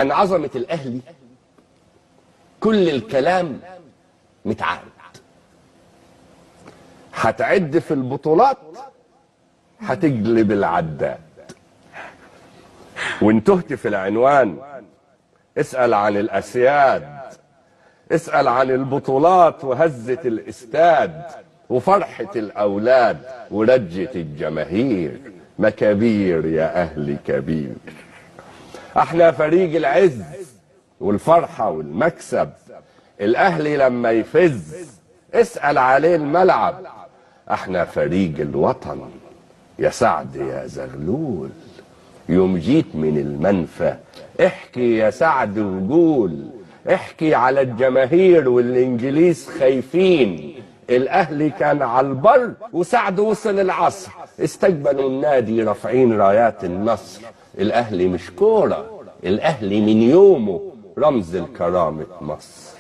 عن عظمة الأهلي كل الكلام متعاد. هتعد في البطولات هتجلب العداد. وانتهت في العنوان اسأل عن الأسياد، اسأل عن البطولات وهزة الاستاد وفرحة الأولاد ورجة الجماهير. مكابير يا أهلي كبير. احنا فريق العز والفرحة والمكسب. الأهلي لما يفز اسأل عليه الملعب. احنا فريق الوطن يا سعد يا زغلول. يوم جيت من المنفى احكي يا سعد وقول، احكي على الجماهير والانجليز خايفين. الاهلي كان على البر وسعد وصل العصر، استقبلوا النادي رافعين رايات النصر. الاهلي مش كوره، الاهلي من يومه رمز الكرامة مصر.